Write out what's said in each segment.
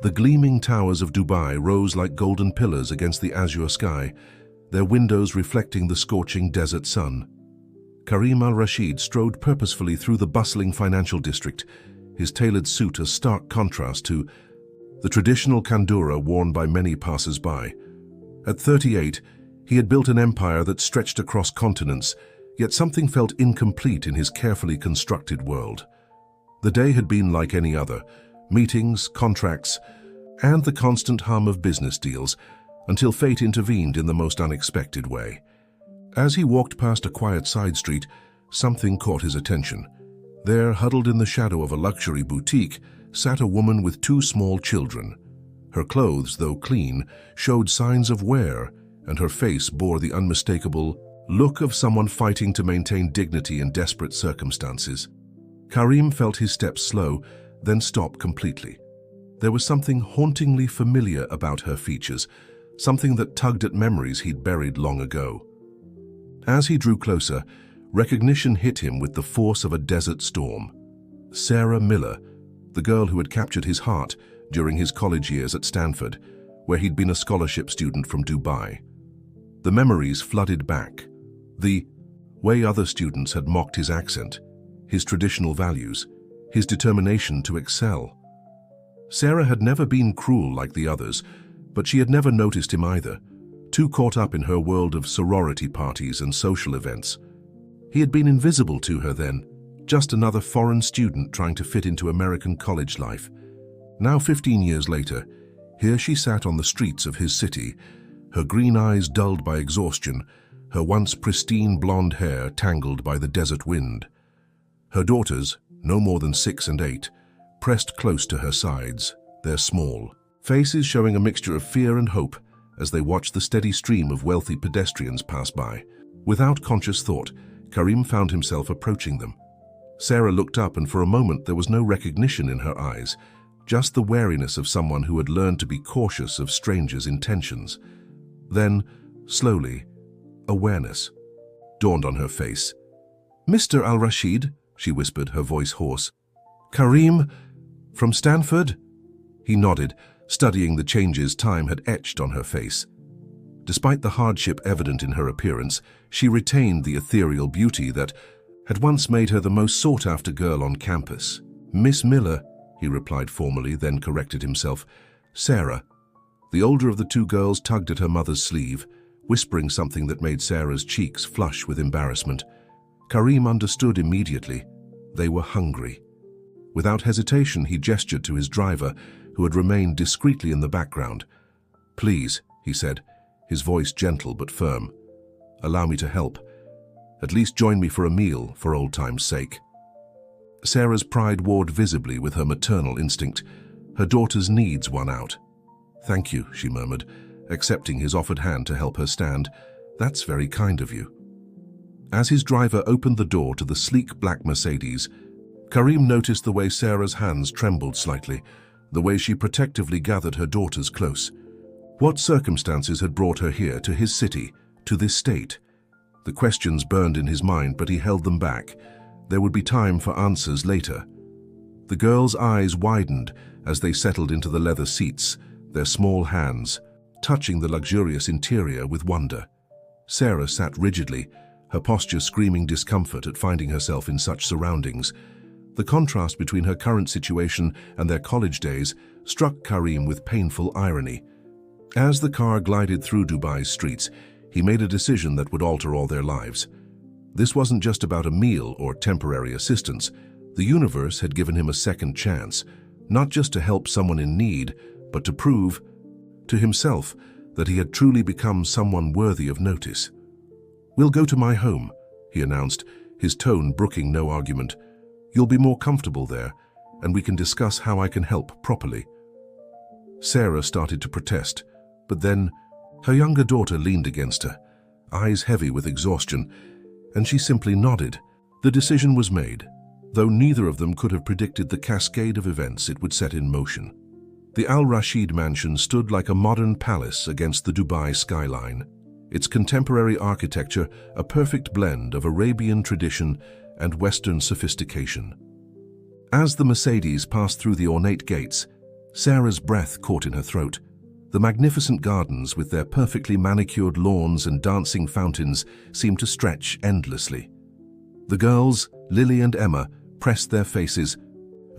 The gleaming towers of Dubai rose like golden pillars against the azure sky, their windows reflecting the scorching desert sun. Karim al-Rashid strode purposefully through the bustling financial district, his tailored suit a stark contrast to the traditional kandura worn by many passers-by. At 38, he had built an empire that stretched across continents, yet something felt incomplete in his carefully constructed world. The day had been like any other: meetings, contracts, and the constant hum of business deals, until fate intervened in the most unexpected way. As he walked past a quiet side street, something caught his attention. There, huddled in the shadow of a luxury boutique, sat a woman with two small children. Her clothes, though clean, showed signs of wear, and her face bore the unmistakable look of someone fighting to maintain dignity in desperate circumstances. Karim felt his steps slow, then stop completely. There was something hauntingly familiar about her features, something that tugged at memories he'd buried long ago. As he drew closer, recognition hit him with the force of a desert storm. Sarah Miller, the girl who had captured his heart during his college years at Stanford, where he'd been a scholarship student from Dubai. The memories flooded back. The way other students had mocked his accent, his traditional values, his determination to excel. Sarah had never been cruel like the others, but she had never noticed him either, too caught up in her world of sorority parties and social events. He had been invisible to her then, just another foreign student trying to fit into American college life. Now, 15 years later, here she sat on the streets of his city, her green eyes dulled by exhaustion, her once pristine blonde hair tangled by the desert wind. Her daughters, no more than 6 and 8, pressed close to her sides, their small faces showing a mixture of fear and hope as they watched the steady stream of wealthy pedestrians pass by. Without conscious thought, Karim found himself approaching them. Sarah looked up, and for a moment there was no recognition in her eyes, just the wariness of someone who had learned to be cautious of strangers' intentions. Then, slowly, awareness dawned on her face. "Mr. al-Rashid," she whispered, her voice hoarse. "Karim, from Stanford?" He nodded, studying the changes time had etched on her face. Despite the hardship evident in her appearance, she retained the ethereal beauty that had once made her the most sought-after girl on campus. "Miss Miller," he replied formally, then corrected himself. "Sarah." The older of the two girls tugged at her mother's sleeve, whispering something that made Sarah's cheeks flush with embarrassment. Karim understood immediately. They were hungry. Without hesitation, he gestured to his driver, who had remained discreetly in the background. "Please," he said, his voice gentle but firm. "Allow me to help. At least join me for a meal, for old time's sake." Sarah's pride warred visibly with her maternal instinct. Her daughter's needs won out. "Thank you," she murmured, accepting his offered hand to help her stand. "That's very kind of you." As his driver opened the door to the sleek black Mercedes, Karim noticed the way Sarah's hands trembled slightly, the way she protectively gathered her daughters close. What circumstances had brought her here, to his city, to this state? The questions burned in his mind, but he held them back. There would be time for answers later. The girls' eyes widened as they settled into the leather seats, their small hands touching the luxurious interior with wonder. Sarah sat rigidly, her posture screaming discomfort at finding herself in such surroundings. The contrast between her current situation and their college days struck Karim with painful irony. As the car glided through Dubai's streets, he made a decision that would alter all their lives. This wasn't just about a meal or temporary assistance. The universe had given him a second chance, not just to help someone in need, but to prove to himself that he had truly become someone worthy of notice. "We'll go to my home," he announced, his tone brooking no argument. "You'll be more comfortable there, and we can discuss how I can help properly." Sarah started to protest, but then her younger daughter leaned against her, eyes heavy with exhaustion, and she simply nodded. The decision was made, though neither of them could have predicted the cascade of events it would set in motion. The Al-Rashid mansion stood like a modern palace against the Dubai skyline, its contemporary architecture a perfect blend of Arabian tradition and Western sophistication. As the Mercedes passed through the ornate gates, Sarah's breath caught in her throat. The magnificent gardens with their perfectly manicured lawns and dancing fountains seemed to stretch endlessly. The girls, Lily and Emma, pressed their faces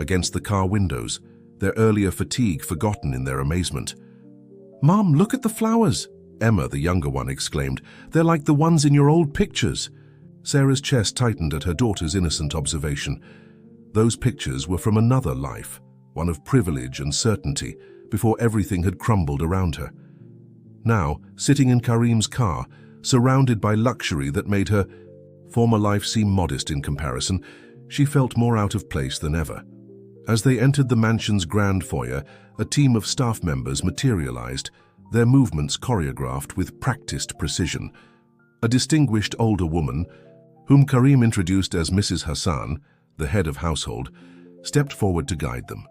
against the car windows, their earlier fatigue forgotten in their amazement. "Mom, look at the flowers!" Emma, the younger one, exclaimed. "They're like the ones in your old pictures." Sarah's chest tightened at her daughter's innocent observation. Those pictures were from another life, one of privilege and certainty, before everything had crumbled around her. Now, sitting in Karim's car, surrounded by luxury that made her former life seem modest in comparison, she felt more out of place than ever. As they entered the mansion's grand foyer, a team of staff members materialized, their movements choreographed with practiced precision. A distinguished older woman, whom Karim introduced as Mrs. Hassan, the head of household, stepped forward to guide them.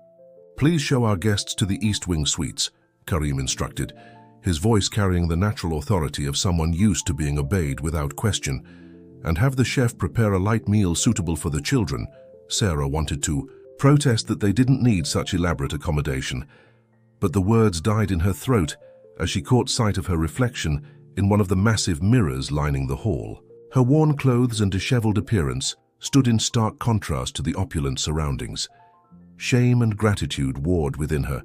"Please show our guests to the East Wing suites," Karim instructed, his voice carrying the natural authority of someone used to being obeyed without question. "And have the chef prepare a light meal suitable for the children." Sarah wanted to protest that they didn't need such elaborate accommodation, but the words died in her throat as she caught sight of her reflection in one of the massive mirrors lining the hall. Her worn clothes and disheveled appearance stood in stark contrast to the opulent surroundings. Shame and gratitude warred within her.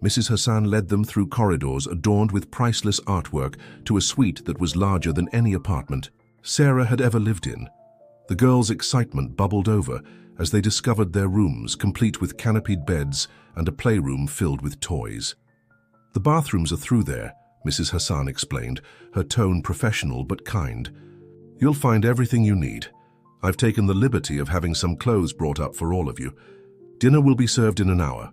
Mrs. Hassan led them through corridors adorned with priceless artwork to a suite that was larger than any apartment Sarah had ever lived in. The girls' excitement bubbled over as they discovered their rooms, complete with canopied beds and a playroom filled with toys. "The bathrooms are through there," Mrs. Hassan explained, her tone professional but kind. "You'll find everything you need. I've taken the liberty of having some clothes brought up for all of you. Dinner will be served in an hour."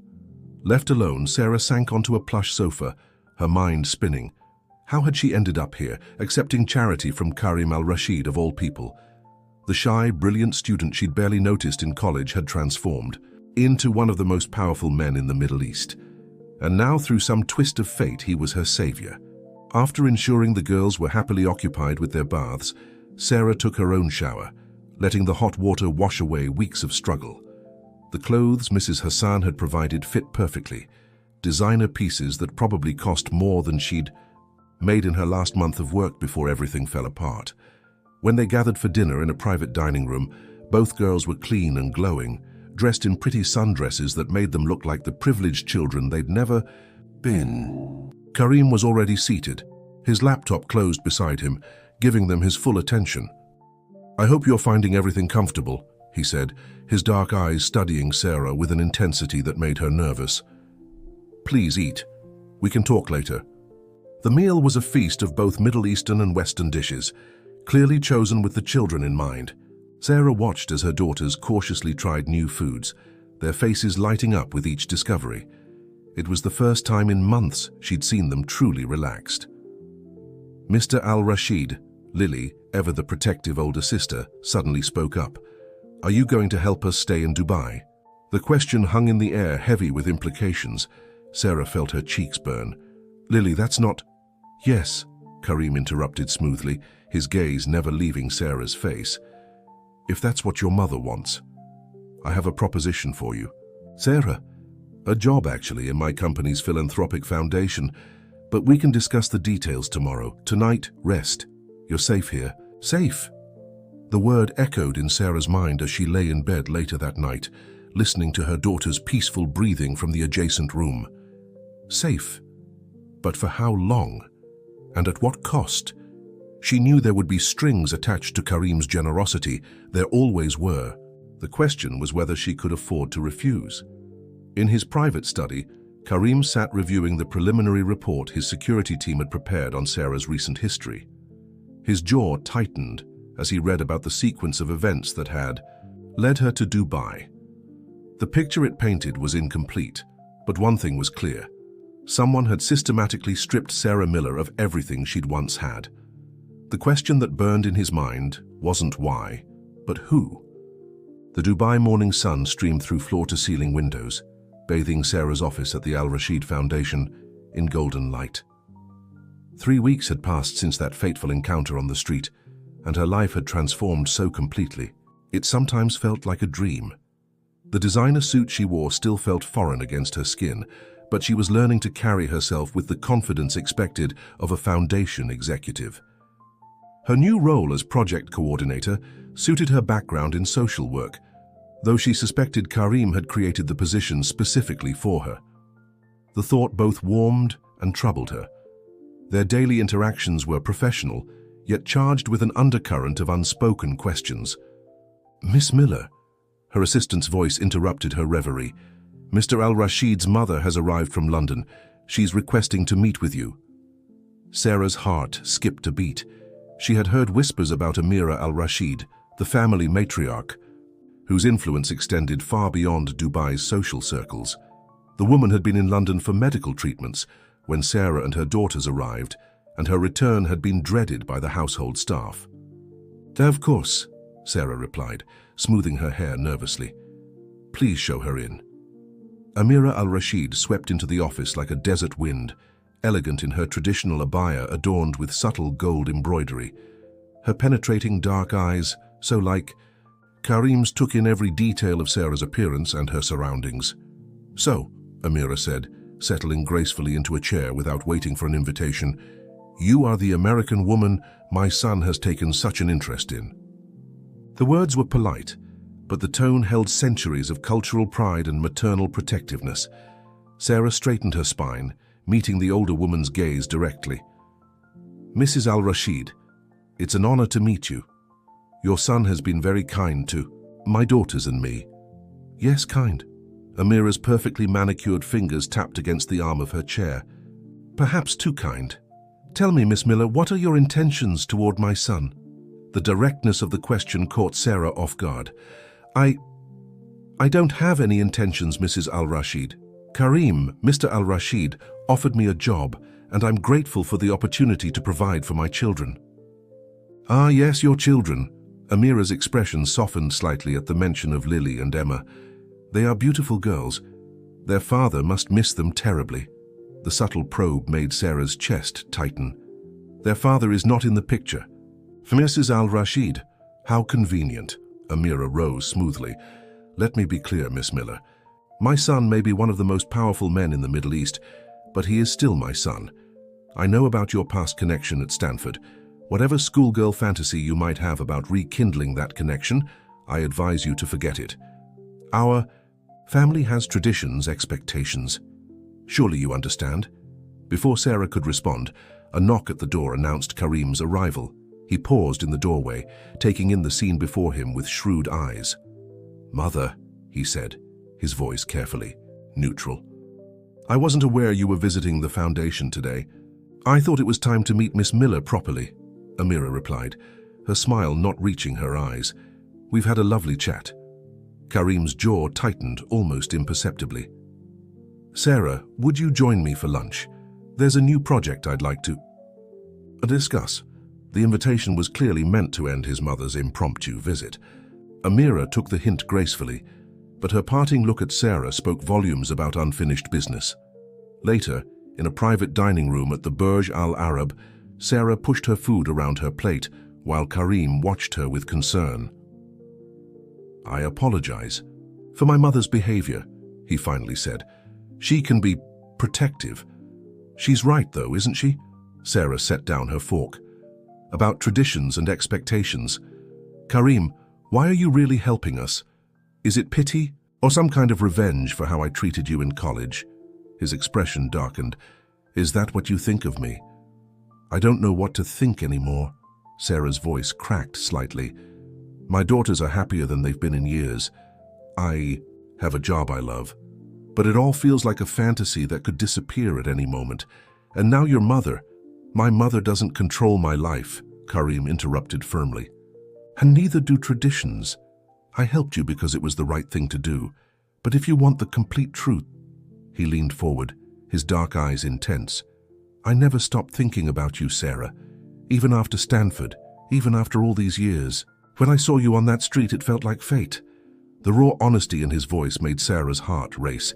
Left alone, Sarah sank onto a plush sofa, her mind spinning. How had she ended up here, accepting charity from Karim al-Rashid of all people? The shy, brilliant student she'd barely noticed in college had transformed into one of the most powerful men in the Middle East. And now, through some twist of fate, he was her savior. After ensuring the girls were happily occupied with their baths, Sarah took her own shower, letting the hot water wash away weeks of struggle. The clothes Mrs. Hassan had provided fit perfectly, designer pieces that probably cost more than she'd made in her last month of work before everything fell apart. When they gathered for dinner in a private dining room, both girls were clean and glowing, dressed in pretty sundresses that made them look like the privileged children they'd never been. Karim was already seated, his laptop closed beside him, giving them his full attention. "I hope you're finding everything comfortable," he said, his dark eyes studying Sarah with an intensity that made her nervous. "Please eat. We can talk later." The meal was a feast of both Middle Eastern and Western dishes, clearly chosen with the children in mind. Sarah watched as her daughters cautiously tried new foods, their faces lighting up with each discovery. It was the first time in months she'd seen them truly relaxed. Mr. al-Rashid, Lily, ever the protective older sister, suddenly spoke up. "Are you going to help us stay in Dubai?" The question hung in the air, heavy with implications. Sarah felt her cheeks burn. "Lily, that's not—" "Yes," Karim interrupted smoothly, his gaze never leaving Sarah's face. "If that's what your mother wants. I have a proposition for you." "Sarah, a job actually in my company's philanthropic foundation, but we can discuss the details tomorrow. Tonight, rest. You're safe here." "Safe?" The word echoed in Sarah's mind as she lay in bed later that night, listening to her daughter's peaceful breathing from the adjacent room. Safe. But for how long? And at what cost? She knew there would be strings attached to Karim's generosity. There always were. The question was whether she could afford to refuse. In his private study, Karim sat reviewing the preliminary report his security team had prepared on Sarah's recent history. His jaw tightened as he read about the sequence of events that had led her to Dubai. The picture it painted was incomplete, but one thing was clear. Someone had systematically stripped Sarah Miller of everything she'd once had. The question that burned in his mind wasn't why, but who. The Dubai morning sun streamed through floor-to-ceiling windows, bathing Sarah's office at the Al-Rashid Foundation in golden light. 3 weeks had passed since that fateful encounter on the street, and her life had transformed so completely. It sometimes felt like a dream. The designer suit she wore still felt foreign against her skin, but she was learning to carry herself with the confidence expected of a foundation executive. Her new role as project coordinator suited her background in social work, though she suspected Karim had created the position specifically for her. The thought both warmed and troubled her. Their daily interactions were professional, yet charged with an undercurrent of unspoken questions. "Miss Miller," her assistant's voice interrupted her reverie. "Mr. Al-Rashid's mother has arrived from London. She's requesting to meet with you." Sarah's heart skipped a beat. She had heard whispers about Amira Al-Rashid, the family matriarch, whose influence extended far beyond Dubai's social circles. The woman had been in London for medical treatments when Sarah and her daughters arrived, and her return had been dreaded by the household staff. "Of course," Sarah replied, smoothing her hair nervously. "Please show her in." Amira Al-Rashid swept into the office like a desert wind, elegant in her traditional abaya adorned with subtle gold embroidery. Her penetrating dark eyes, so like Karim's, took in every detail of Sarah's appearance and her surroundings. "So," Amira said, settling gracefully into a chair without waiting for an invitation, "you are the American woman my son has taken such an interest in." The words were polite, but the tone held centuries of cultural pride and maternal protectiveness. Sarah straightened her spine, meeting the older woman's gaze directly. "Mrs. Al-Rashid, it's an honor to meet you. Your son has been very kind to my daughters and me." "Yes, kind." Amira's perfectly manicured fingers tapped against the arm of her chair. "Perhaps too kind. Tell me, Miss Miller, what are your intentions toward my son?" The directness of the question caught Sarah off guard. I don't have any intentions, Mrs. Al-Rashid. Karim, Mr. Al-Rashid, offered me a job, and I'm grateful for the opportunity to provide for my children." "Ah, yes, your children." Amira's expression softened slightly at the mention of Lily and Emma. "They are beautiful girls. Their father must miss them terribly." The subtle probe made Sarah's chest tighten. "Their father is not in the picture." "For Mrs. Al-Rashid, how convenient." Amira rose smoothly. "Let me be clear, Miss Miller. My son may be one of the most powerful men in the Middle East, but he is still my son. I know about your past connection at Stanford. Whatever schoolgirl fantasy you might have about rekindling that connection, I advise you to forget it. Our family has traditions, expectations. Surely you understand?" Before Sarah could respond, a knock at the door announced Karim's arrival. He paused in the doorway, taking in the scene before him with shrewd eyes. "Mother," he said, his voice carefully neutral. "I wasn't aware you were visiting the foundation today. I thought it was time to meet Miss Miller properly," Amira replied, her smile not reaching her eyes. "We've had a lovely chat." Karim's jaw tightened almost imperceptibly. "Sarah, would you join me for lunch? There's a new project I'd like to discuss." The invitation was clearly meant to end his mother's impromptu visit. Amira took the hint gracefully, but her parting look at Sarah spoke volumes about unfinished business. Later, in a private dining room at the Burj Al Arab, Sarah pushed her food around her plate while Karim watched her with concern. "I apologize for my mother's behavior," he finally said. "She can be protective." "She's right, though, isn't she?" Sarah set down her fork. "About traditions and expectations. Karim, why are you really helping us? Is it pity or some kind of revenge for how I treated you in college?" His expression darkened. "Is that what you think of me?" "I don't know what to think anymore." Sarah's voice cracked slightly. "My daughters are happier than they've been in years. I have a job I love. But it all feels like a fantasy that could disappear at any moment. And now your mother. My mother doesn't control my life," Karim interrupted firmly. "And neither do traditions. I helped you because it was the right thing to do. But if you want the complete truth," he leaned forward, his dark eyes intense, "I never stopped thinking about you, Sarah. Even after Stanford, even after all these years. When I saw you on that street, it felt like fate." The raw honesty in his voice made Sarah's heart race.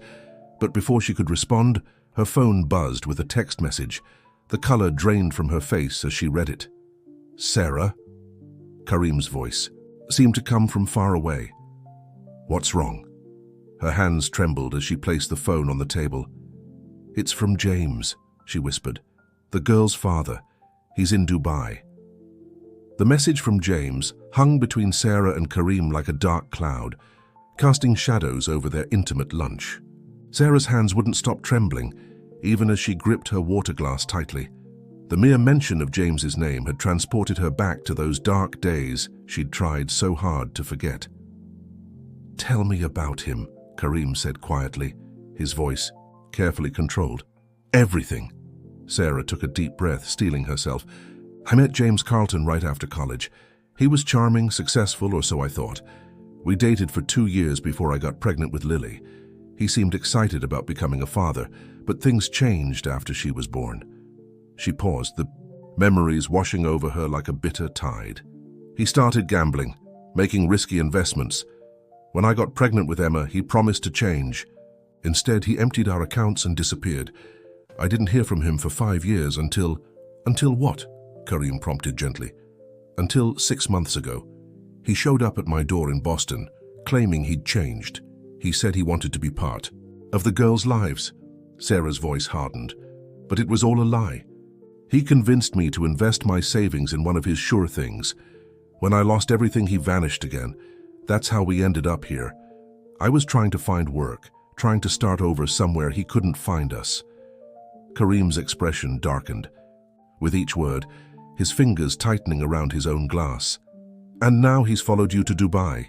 But before she could respond, her phone buzzed with a text message. The color drained from her face as she read it. "Sarah?" Karim's voice seemed to come from far away. "What's wrong?" Her hands trembled as she placed the phone on the table. "It's from James," she whispered. "The girl's father. He's in Dubai." The message from James hung between Sarah and Karim like a dark cloud, casting shadows over their intimate lunch. Sarah's hands wouldn't stop trembling, even as she gripped her water glass tightly. The mere mention of James's name had transported her back to those dark days she'd tried so hard to forget. "Tell me about him," Karim said quietly, his voice carefully controlled. "Everything." Sarah took a deep breath, steeling herself. "I met James Carlton right after college. He was charming, successful, or so I thought. We dated for 2 years before I got pregnant with Lily. He seemed excited about becoming a father, but things changed after she was born." She paused, the memories washing over her like a bitter tide. "He started gambling, making risky investments. When I got pregnant with Emma, he promised to change. Instead, he emptied our accounts and disappeared. I didn't hear from him for 5 years until..." "Until what?" Karim prompted gently. "Until 6 months ago. He showed up at my door in Boston, claiming he'd changed. He said he wanted to be part of the girls' lives." Sarah's voice hardened. "But it was all a lie. He convinced me to invest my savings in one of his sure things. When I lost everything, he vanished again. That's how we ended up here. I was trying to find work, trying to start over somewhere he couldn't find us." Karim's expression darkened. With each word, his fingers tightening around his own glass. "And now he's followed you to Dubai."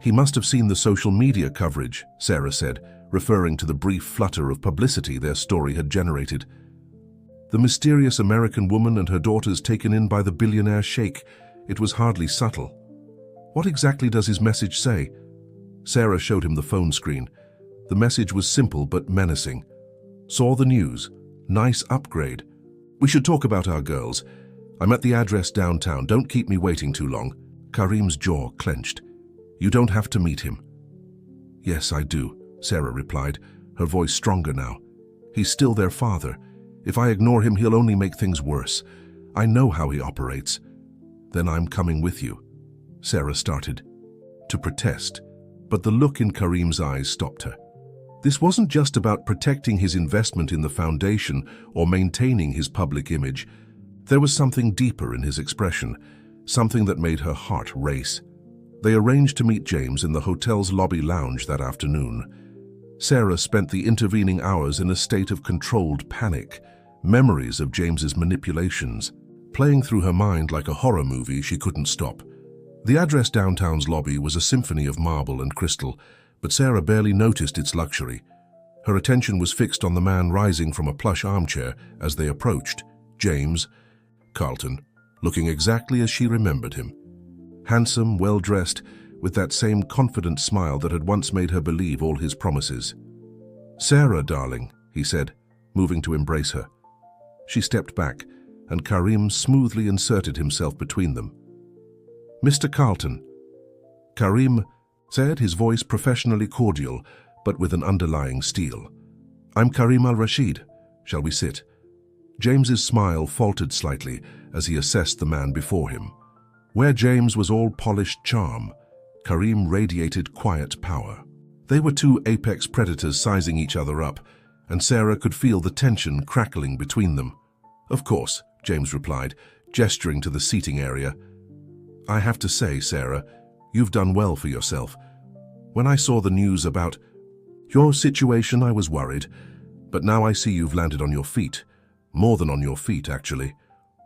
"He must have seen the social media coverage," Sarah said, referring to the brief flutter of publicity their story had generated. "The mysterious American woman and her daughters taken in by the billionaire sheikh. It was hardly subtle." "What exactly does his message say?" Sarah showed him the phone screen. The message was simple but menacing. "Saw the news. Nice upgrade. We should talk about our girls. I'm at the address downtown. Don't keep me waiting too long." Karim's jaw clenched. "You don't have to meet him." "Yes, I do," Sarah replied, her voice stronger now. "He's still their father. If I ignore him, he'll only make things worse. I know how he operates." "Then I'm coming with you," Sarah started to protest, but the look in Karim's eyes stopped her. This wasn't just about protecting his investment in the foundation or maintaining his public image. There was something deeper in his expression, something that made her heart race. They arranged to meet James in the hotel's lobby lounge that afternoon. Sarah spent the intervening hours in a state of controlled panic, memories of James's manipulations, playing through her mind like a horror movie she couldn't stop. The address downtown's lobby was a symphony of marble and crystal, but Sarah barely noticed its luxury. Her attention was fixed on the man rising from a plush armchair as they approached, James Carlton, looking exactly as she remembered him. Handsome, well-dressed, with that same confident smile that had once made her believe all his promises. "Sarah, darling," he said, moving to embrace her. She stepped back, and Karim smoothly inserted himself between them. "Mr. Carlton." Karim said, his voice professionally cordial, but with an underlying steel. "I'm Karim al-Rashid. Shall we sit?" James's smile faltered slightly as he assessed the man before him. Where James was all polished charm, Karim radiated quiet power. They were two apex predators sizing each other up, and Sarah could feel the tension crackling between them. "Of course," James replied, gesturing to the seating area. "I have to say, Sarah, you've done well for yourself. When I saw the news about your situation, I was worried, but now I see you've landed on your feet. More than on your feet, actually."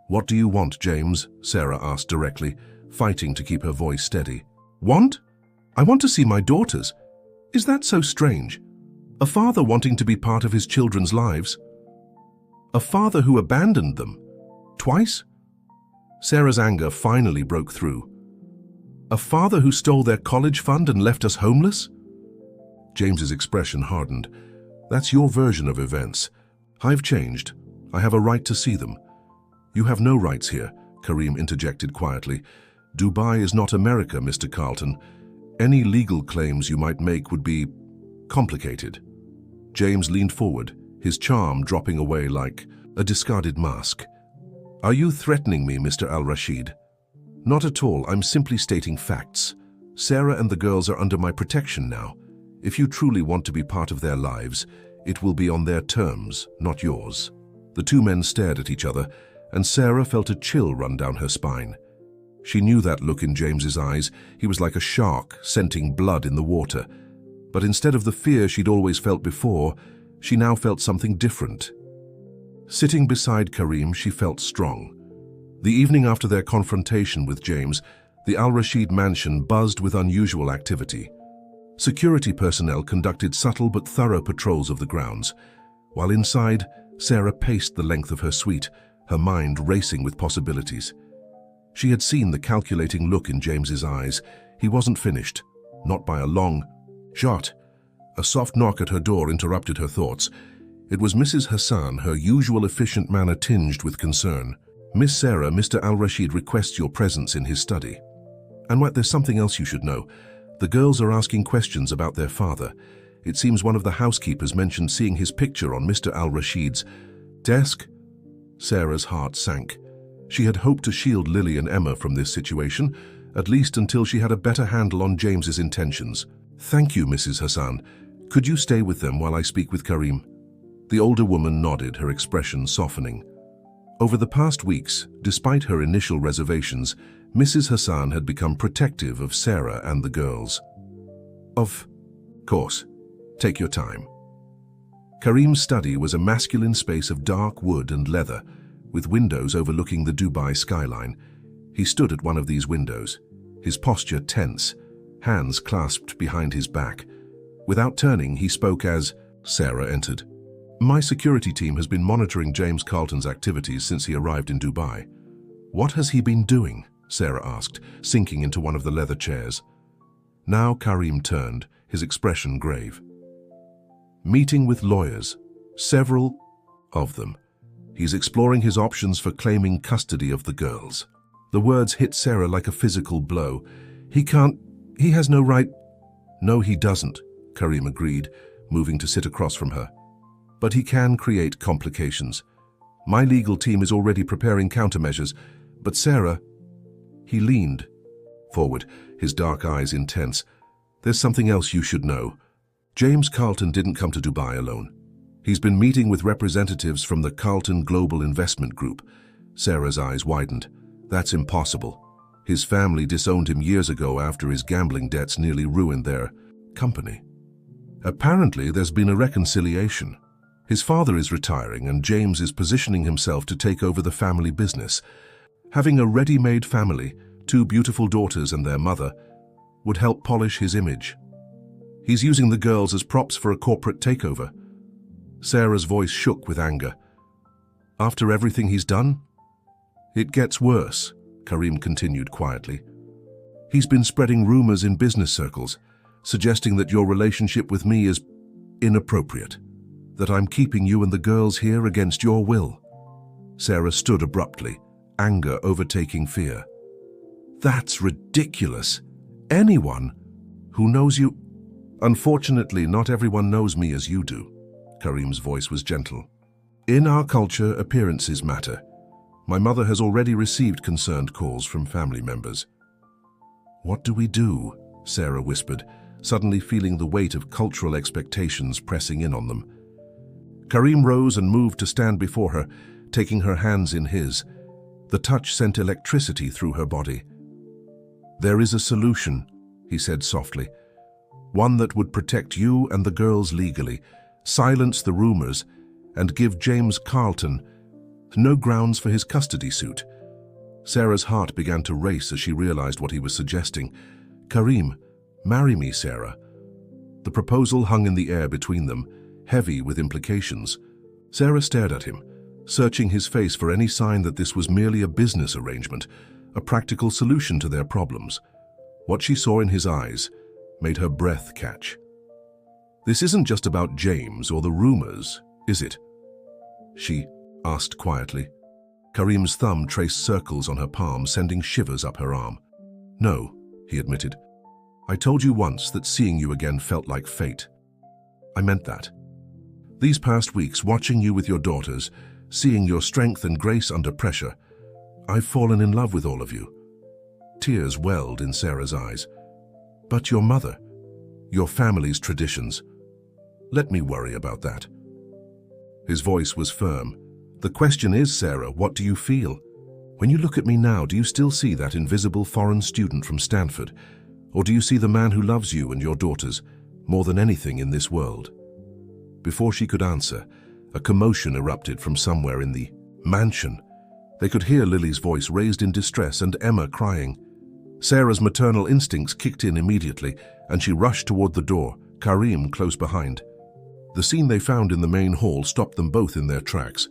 "What do you want, James?" Sarah asked directly, fighting to keep her voice steady. "Want? I want to see my daughters. Is that so strange? A father wanting to be part of his children's lives? A father who abandoned them. Twice?" Sarah's anger finally broke through. "A father who stole their college fund and left us homeless?" James's expression hardened. "That's your version of events. I've changed. I have a right to see them." "You have no rights here," Karim interjected quietly. "Dubai is not America, Mr. Carlton. Any legal claims you might make would be complicated." James leaned forward, his charm dropping away like a discarded mask. "Are you threatening me, Mr. al-Rashid?" "Not at all. I'm simply stating facts. Sarah and the girls are under my protection now. If you truly want to be part of their lives, It will be on their terms, not yours." The two men stared at each other, and Sarah felt a chill run down her spine. She knew that look in James's eyes. He was like a shark, scenting blood in the water. But instead of the fear she'd always felt before, she now felt something different. Sitting beside Karim, she felt strong. The evening after their confrontation with James, the Al-Rashid mansion buzzed with unusual activity. Security personnel conducted subtle but thorough patrols of the grounds, while inside, Sarah paced the length of her suite, her mind racing with possibilities. She had seen the calculating look in James's eyes. He wasn't finished, not by a long shot. A soft knock at her door interrupted her thoughts. It was Mrs. Hassan, her usual efficient manner tinged with concern. "Miss Sarah, Mr. Al-Rashid requests your presence in his study. And there's something else you should know. The girls are asking questions about their father. It seems one of the housekeepers mentioned seeing his picture on Mr. Al-Rashid's desk." Sarah's heart sank. She had hoped to shield Lily and Emma from this situation, at least until she had a better handle on James's intentions. "Thank you, Mrs. Hassan. Could you stay with them while I speak with Karim?" The older woman nodded, her expression softening. Over the past weeks, despite her initial reservations, Mrs. Hassan had become protective of Sarah and the girls. "Of course. Take your time." Karim's study was a masculine space of dark wood and leather, with windows overlooking the Dubai skyline. He stood at one of these windows, his posture tense, hands clasped behind his back. Without turning, he spoke as Sarah entered. "My security team has been monitoring James Carlton's activities since he arrived in Dubai." "What has he been doing?" Sarah asked, sinking into one of the leather chairs. Now Karim turned, his expression grave. "Meeting with lawyers, several of them. He's exploring his options for claiming custody of the girls." The words hit Sarah like a physical blow. He has no right." "No, he doesn't," Karim agreed, moving to sit across from her. "But he can create complications. My legal team is already preparing countermeasures. But Sarah..." He leaned forward, his dark eyes intense. "There's something else you should know. James Carlton didn't come to Dubai alone. He's been meeting with representatives from the Carlton Global Investment Group." Sarah's eyes widened. "That's impossible. His family disowned him years ago after his gambling debts nearly ruined their company. Apparently, there's been a reconciliation. His father is retiring and James is positioning himself to take over the family business. Having a ready-made family, 2 beautiful daughters and their mother, would help polish his image. He's using the girls as props for a corporate takeover." Sarah's voice shook with anger. "After everything he's done?" "It gets worse," Karim continued quietly. "He's been spreading rumors in business circles, suggesting that your relationship with me is inappropriate, that I'm keeping you and the girls here against your will." Sarah stood abruptly, anger overtaking fear. "That's ridiculous. Anyone who knows you..." "Unfortunately, not everyone knows me as you do." Karim's voice was gentle. "In our culture, appearances matter. My mother has already received concerned calls from family members." "What do we do?" Sarah whispered, suddenly feeling the weight of cultural expectations pressing in on them. Karim rose and moved to stand before her, taking her hands in his. The touch sent electricity through her body. "There is a solution," he said softly. "One that would protect you and the girls legally, silence the rumors, and give James Carlton no grounds for his custody suit." Sarah's heart began to race as she realized what he was suggesting. "Karim, marry me, Sarah." The proposal hung in the air between them, heavy with implications. Sarah stared at him, searching his face for any sign that this was merely a business arrangement, a practical solution to their problems. What she saw in his eyes made her breath catch. "This isn't just about James or the rumors, is it?" she asked quietly. Karim's thumb traced circles on her palm, sending shivers up her arm. "No," he admitted. "I told you once that seeing you again felt like fate. I meant that. These past weeks, watching you with your daughters, seeing your strength and grace under pressure, I've fallen in love with all of you." Tears welled in Sarah's eyes. "But your mother, your family's traditions, let me worry about that." His voice was firm. "The question is, Sarah, what do you feel? When you look at me now, do you still see that invisible foreign student from Stanford? Or do you see the man who loves you and your daughters more than anything in this world?" Before she could answer, a commotion erupted from somewhere in the mansion. They could hear Lily's voice raised in distress and Emma crying. Sarah's maternal instincts kicked in immediately, and she rushed toward the door, Karim close behind. The scene they found in the main hall stopped them both in their tracks.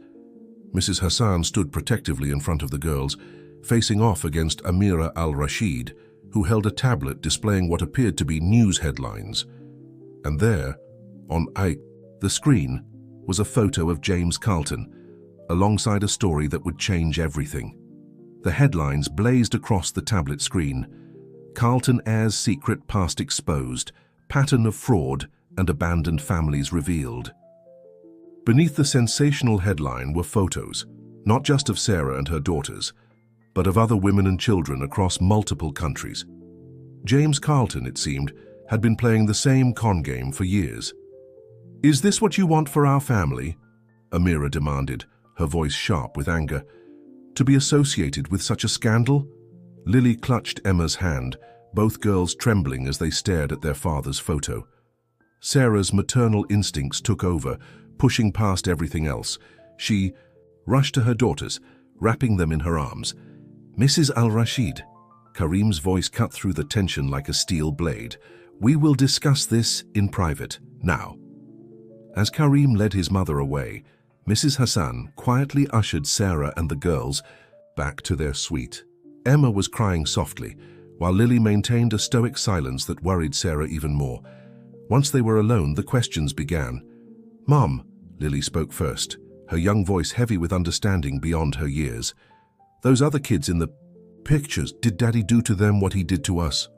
Mrs. Hassan stood protectively in front of the girls, facing off against Amira al-Rashid, who held a tablet displaying what appeared to be news headlines. And there, on the screen, was a photo of James Carlton, alongside a story that would change everything. The headlines blazed across the tablet screen. Carlton heir's secret past exposed, pattern of fraud and abandoned families revealed. Beneath the sensational headline were photos, not just of Sarah and her daughters, but of other women and children across multiple countries. James Carlton, it seemed, had been playing the same con game for years. "Is this what you want for our family?" Amira demanded, her voice sharp with anger. "To be associated with such a scandal?" Lily clutched Emma's hand, both girls trembling as they stared at their father's photo. Sarah's maternal instincts took over, pushing past everything else. She rushed to her daughters, wrapping them in her arms. "Mrs. al-Rashid," Karim's voice cut through the tension like a steel blade. "We will discuss this in private, now." As Karim led his mother away, Mrs. Hassan quietly ushered Sarah and the girls back to their suite. Emma was crying softly, while Lily maintained a stoic silence that worried Sarah even more. Once they were alone, the questions began. "Mom," Lily spoke first, her young voice heavy with understanding beyond her years. "Those other kids in the pictures, did Daddy do to them what he did to us?"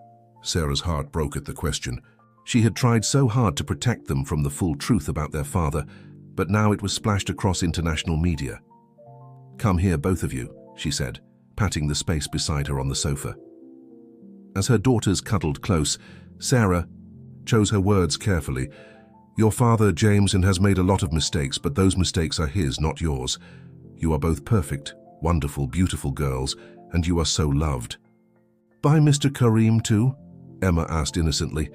Sarah's heart broke at the question. She had tried so hard to protect them from the full truth about their father, but now it was splashed across international media. "Come here, both of you," she said, patting the space beside her on the sofa. As her daughters cuddled close, Sarah chose her words carefully. "Your father, James, has made a lot of mistakes, but those mistakes are his, not yours. You are both perfect, wonderful, beautiful girls, and you are so loved." "By Mr. Karim too?" Emma asked innocently.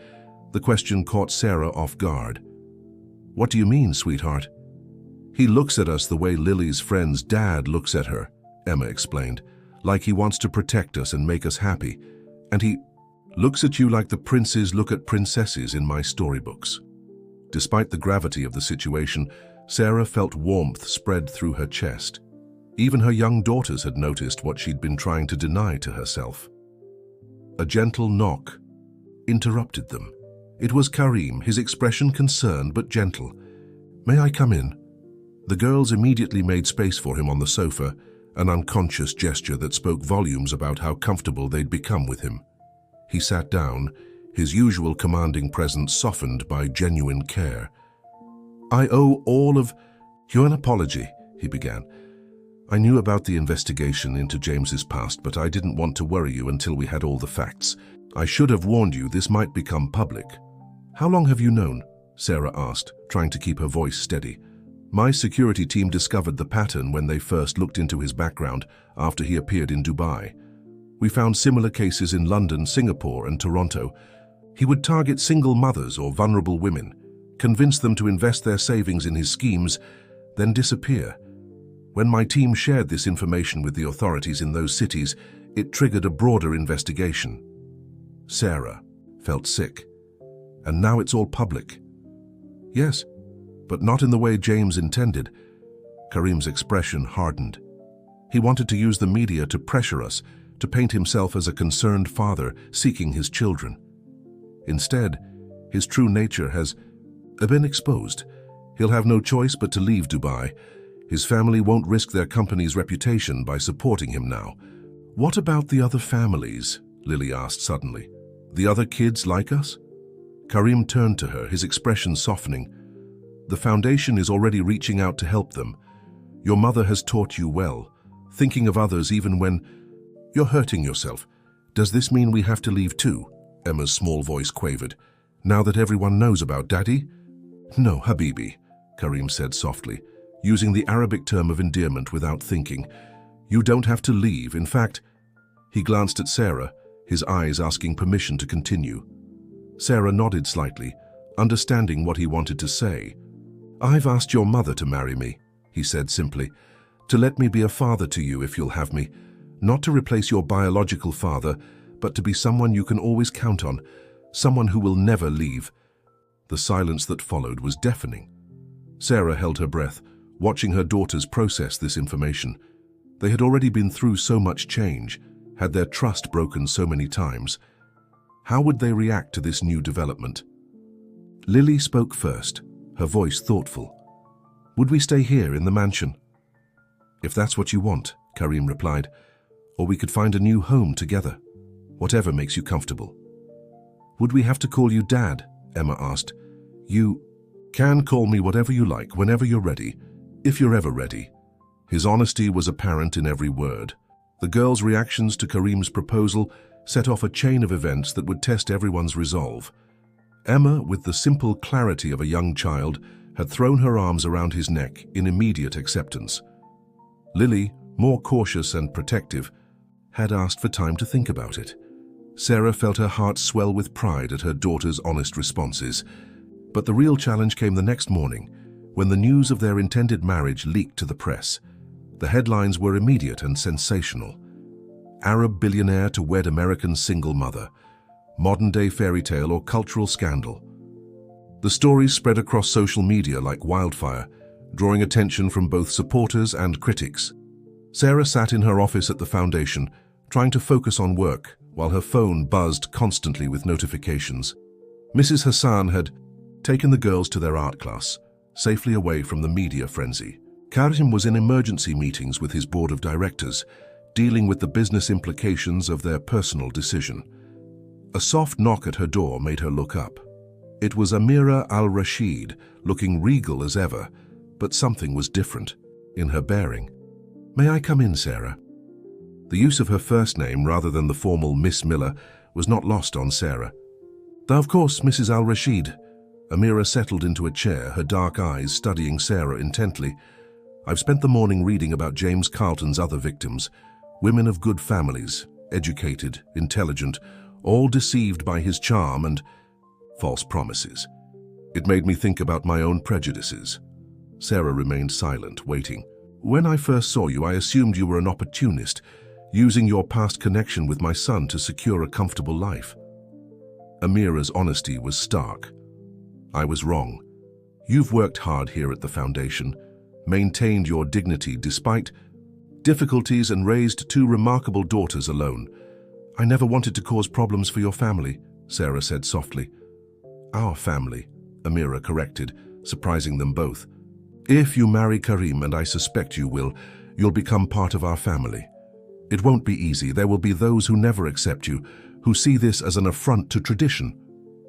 The question caught Sarah off guard. "What do you mean, sweetheart?" "He looks at us the way Lily's friend's dad looks at her," Emma explained, "like he wants to protect us and make us happy. And he looks at you like the princes look at princesses in my storybooks." Despite the gravity of the situation, Sarah felt warmth spread through her chest. Even her young daughters had noticed what she'd been trying to deny to herself. A gentle knock interrupted them. It was Karim, his expression concerned but gentle. "May I come in?" The girls immediately made space for him on the sofa, an unconscious gesture that spoke volumes about how comfortable they'd become with him. He sat down, his usual commanding presence softened by genuine care. "I owe all of you an apology," he began. "I knew about the investigation into James's past, but I didn't want to worry you until we had all the facts. I should have warned you this might become public." "How long have you known?" Sarah asked, trying to keep her voice steady. "My security team discovered the pattern when they first looked into his background after he appeared in Dubai. We found similar cases in London, Singapore, and Toronto. He would target single mothers or vulnerable women, convince them to invest their savings in his schemes, then disappear. When my team shared this information with the authorities in those cities, it triggered a broader investigation." Sarah felt sick. "And now it's all public." "Yes, but not in the way James intended." Karim's expression hardened. "He wanted to use the media to pressure us, to paint himself as a concerned father seeking his children. Instead, his true nature has been exposed. He'll have no choice but to leave Dubai. His family won't risk their company's reputation by supporting him now." "What about the other families?" Lily asked suddenly. "The other kids like us?" Karim turned to her, his expression softening. "The foundation is already reaching out to help them. Your mother has taught you well, thinking of others even when you're hurting yourself. Does this mean we have to leave too?" Emma's small voice quavered. "Now that everyone knows about Daddy?" "No, Habibi," Karim said softly. using the Arabic term of endearment without thinking. "You don't have to leave. In fact—" He glanced at Sarah, his eyes asking permission to continue. Sarah nodded slightly, understanding what he wanted to say. "I've asked your mother to marry me," he said simply, "to let me be a father to you if you'll have me. Not to replace your biological father, but to be someone you can always count on, someone who will never leave." The silence that followed was deafening. Sarah held her breath, watching her daughters process this information. They had already been through so much change, had their trust broken so many times. How would they react to this new development? Lily spoke first, her voice thoughtful. "Would we stay here in the mansion?" "If that's what you want," Karim replied, "or we could find a new home together. Whatever makes you comfortable." "Would we have to call you Dad?" Emma asked. "You can call me whatever you like, whenever you're ready, if you're ever ready." His honesty was apparent in every word. The girls' reactions to Karim's proposal set off a chain of events that would test everyone's resolve. Emma, with the simple clarity of a young child, had thrown her arms around his neck in immediate acceptance. Lily, more cautious and protective, had asked for time to think about it. Sarah felt her heart swell with pride at her daughter's honest responses. But the real challenge came the next morning, when the news of their intended marriage leaked to the press. The headlines were immediate and sensational. Arab billionaire to wed American single mother. Modern-day fairy tale or cultural scandal. The stories spread across social media like wildfire, drawing attention from both supporters and critics. Sarah sat in her office at the foundation, trying to focus on work, while her phone buzzed constantly with notifications. Mrs. Hassan had taken the girls to their art class, safely away from the media frenzy. Karim was in emergency meetings with his board of directors, dealing with the business implications of their personal decision. A soft knock at her door made her look up. It was Amira al-Rashid, looking regal as ever, but something was different in her bearing. "May I come in, Sarah?" The use of her first name rather than the formal Miss Miller was not lost on Sarah. "Of course, Mrs. al-Rashid." Amira settled into a chair, her dark eyes studying Sarah intently. "I've spent the morning reading about James Carlton's other victims, women of good families, educated, intelligent, all deceived by his charm and false promises. It made me think about my own prejudices." Sarah remained silent, waiting. "When I first saw you, I assumed you were an opportunist, using your past connection with my son to secure a comfortable life." Amira's honesty was stark. "I was wrong. You've worked hard here at the foundation, maintained your dignity despite difficulties and raised two remarkable daughters alone. I never wanted to cause problems for your family," Sarah said softly. "Our family," Amira corrected, surprising them both. "If you marry Karim, and I suspect you will, you'll become part of our family. It won't be easy. There will be those who never accept you, who see this as an affront to tradition.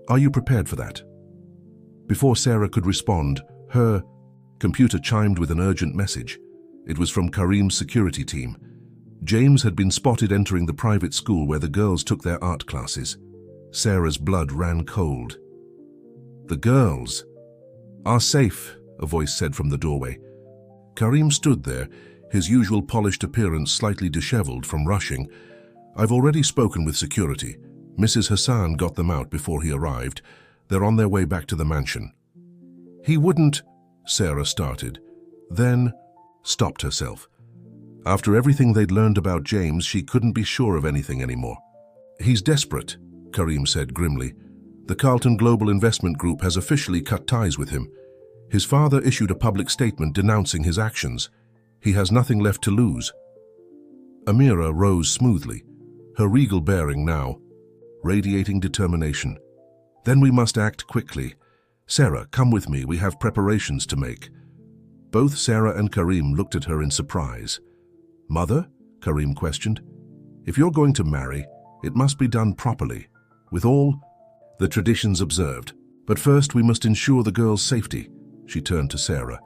Are you prepared for that?" Before Sarah could respond, her computer chimed with an urgent message. It was from Karim's security team. James had been spotted entering the private school where the girls took their art classes. Sarah's blood ran cold. "The girls are safe," a voice said from the doorway. Karim stood there, his usual polished appearance slightly disheveled from rushing. "I've already spoken with security. Mrs. Hassan got them out before he arrived. They're on their way back to the mansion." "He wouldn't—" Sarah started, then stopped herself. After everything they'd learned about James, she couldn't be sure of anything anymore. "He's desperate," Karim said grimly. "The Carlton Global Investment Group has officially cut ties with him. His father issued a public statement denouncing his actions. He has nothing left to lose." Amira rose smoothly, her regal bearing now radiating determination. "Then we must act quickly. Sarah, come with me. We have preparations to make." Both Sarah and Karim looked at her in surprise. "Mother?" Karim questioned. "If you're going to marry, it must be done properly, with all the traditions observed. But first we must ensure the girl's safety." She turned to Sarah.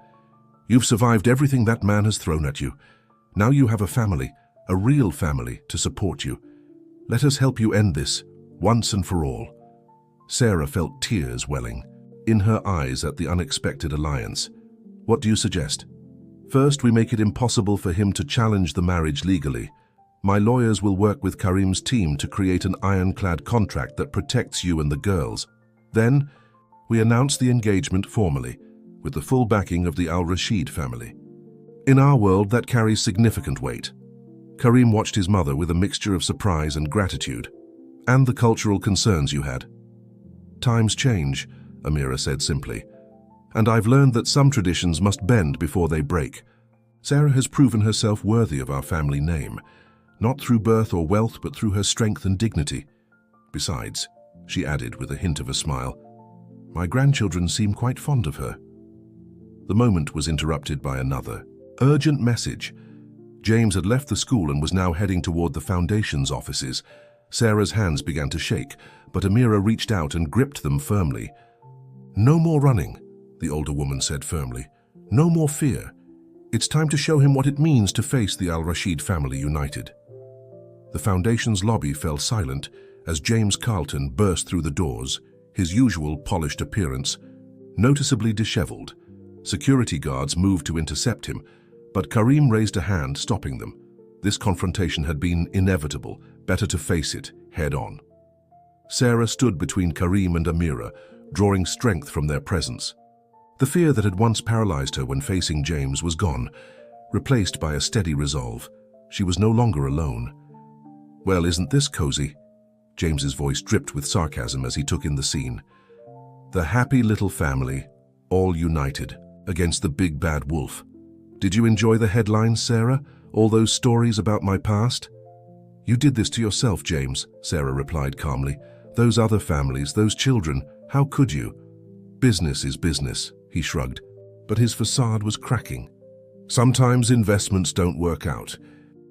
"You've survived everything that man has thrown at you. Now you have a family, a real family, to support you. Let us help you end this, once and for all." Sarah felt tears welling in her eyes at the unexpected alliance. "What do you suggest?" First, we make it impossible for him to challenge the marriage legally. My lawyers will work with Karim's team to create an ironclad contract that protects you and the girls. Then, we announce the engagement formally, with the full backing of the Al-Rashid family. In our world, that carries significant weight. Karim watched his mother with a mixture of surprise and gratitude, and the cultural concerns you had. Times change, Amira said simply, and I've learned that some traditions must bend before they break. Sarah has proven herself worthy of our family name, not through birth or wealth, but through her strength and dignity. Besides, she added with a hint of a smile, my grandchildren seem quite fond of her. The moment was interrupted by another urgent message. James had left the school and was now heading toward the foundation's offices. Sarah's hands began to shake, but Amira reached out and gripped them firmly. No more running, the older woman said firmly. No more fear. It's time to show him what it means to face the Al-Rashid family united. The foundation's lobby fell silent as James Carlton burst through the doors, his usual polished appearance, noticeably disheveled. Security guards moved to intercept him, but Karim raised a hand, stopping them. This confrontation had been inevitable, better to face it head on. Sarah stood between Karim and Amira, drawing strength from their presence. The fear that had once paralyzed her when facing James was gone, replaced by a steady resolve. She was no longer alone. Well, isn't this cozy? James's voice dripped with sarcasm as he took in the scene. The happy little family, all united, against the big bad wolf. Did you enjoy the headlines, Sarah? All those stories about my past? You did this to yourself, James, Sarah replied calmly. Those other families, those children, how could you? Business is business, he shrugged, but his facade was cracking. Sometimes investments don't work out.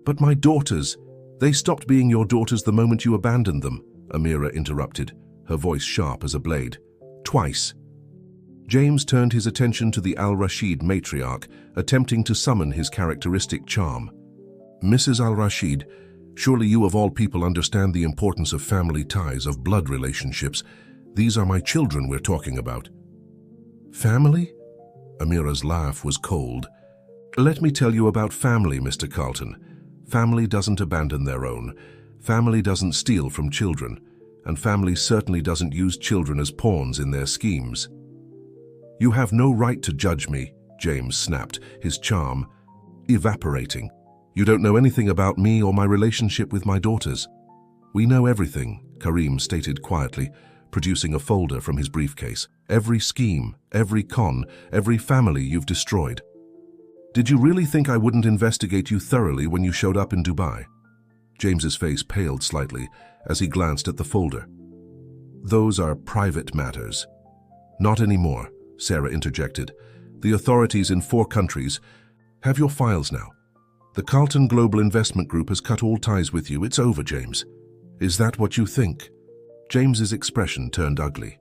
But my daughters, they stopped being your daughters the moment you abandoned them, Amira interrupted, her voice sharp as a blade. Twice. James turned his attention to the Al-Rashid matriarch, attempting to summon his characteristic charm. Mrs. Al-Rashid, surely you of all people understand the importance of family ties, of blood relationships. These are my children we're talking about. Family? Amira's laugh was cold. Let me tell you about family, Mr. Carlton. Family doesn't abandon their own. Family doesn't steal from children. And family certainly doesn't use children as pawns in their schemes. You have no right to judge me, James snapped, his charm evaporating. You don't know anything about me or my relationship with my daughters. We know everything, Karim stated quietly, producing a folder from his briefcase. Every scheme, every con, every family you've destroyed. Did you really think I wouldn't investigate you thoroughly when you showed up in Dubai? James's face paled slightly as he glanced at the folder. Those are private matters. Not anymore, Sarah interjected. The authorities in 4 countries have your files now. The Carlton Global Investment Group has cut all ties with you. It's over, James. Is that what you think? James's expression turned ugly.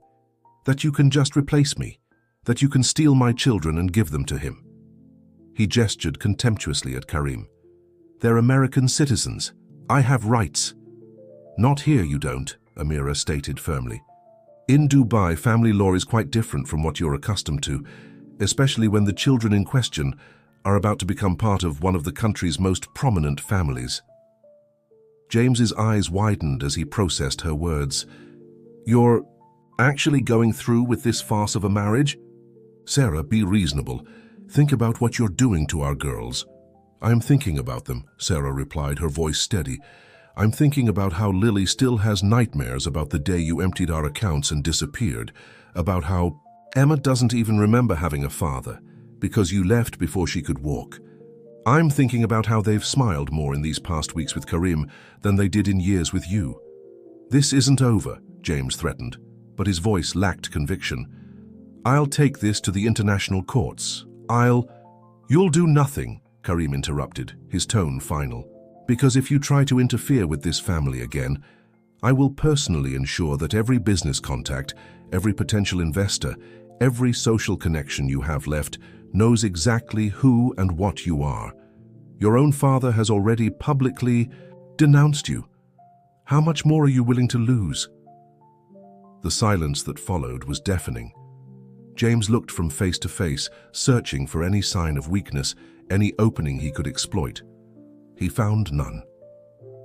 That you can just replace me? That you can steal my children and give them to him? He gestured contemptuously at Karim. They're American citizens. I have rights. Not here, you don't, Amira stated firmly. In Dubai, family law is quite different from what you're accustomed to, especially when the children in question are about to become part of one of the country's most prominent families. James's eyes widened as he processed her words. You're actually going through with this farce of a marriage? Sarah, be reasonable. Think about what you're doing to our girls. I'm thinking about them, Sarah replied, her voice steady. I'm thinking about how Lily still has nightmares about the day you emptied our accounts and disappeared, about how Emma doesn't even remember having a father, because you left before she could walk. I'm thinking about how they've smiled more in these past weeks with Karim than they did in years with you. This isn't over, James threatened, but his voice lacked conviction. I'll take this to the international courts. You'll do nothing, Karim interrupted, his tone final. Because if you try to interfere with this family again, I will personally ensure that every business contact, every potential investor, every social connection you have left knows exactly who and what you are. Your own father has already publicly denounced you. How much more are you willing to lose? The silence that followed was deafening. James looked from face to face, searching for any sign of weakness, any opening he could exploit. He found none.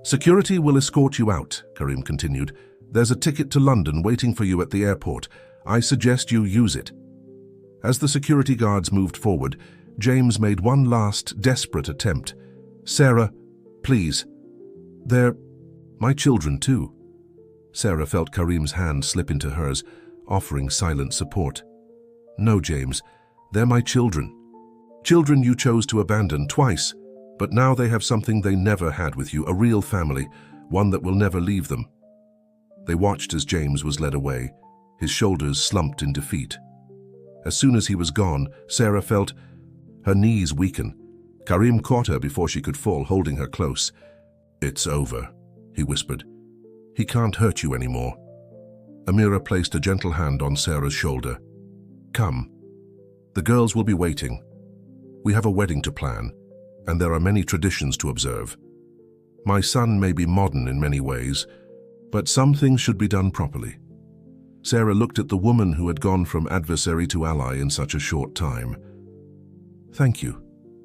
"Security will escort you out," Karim continued. "There's a ticket to London waiting for you at the airport. I suggest you use it." As the security guards moved forward, James made one last, desperate attempt. "Sarah, please. They're my children too." Sarah felt Karim's hand slip into hers, offering silent support. "No, James. They're my children. Children you chose to abandon twice, but now they have something they never had with you, a real family, one that will never leave them." They watched as James was led away, his shoulders slumped in defeat. As soon as he was gone, Sarah felt her knees weaken. Karim caught her before she could fall, holding her close. "It's over," he whispered. "He can't hurt you anymore." Amira placed a gentle hand on Sarah's shoulder. "Come. The girls will be waiting. We have a wedding to plan, and there are many traditions to observe. My son may be modern in many ways, but some things should be done properly." Sarah looked at the woman who had gone from adversary to ally in such a short time. "Thank you,"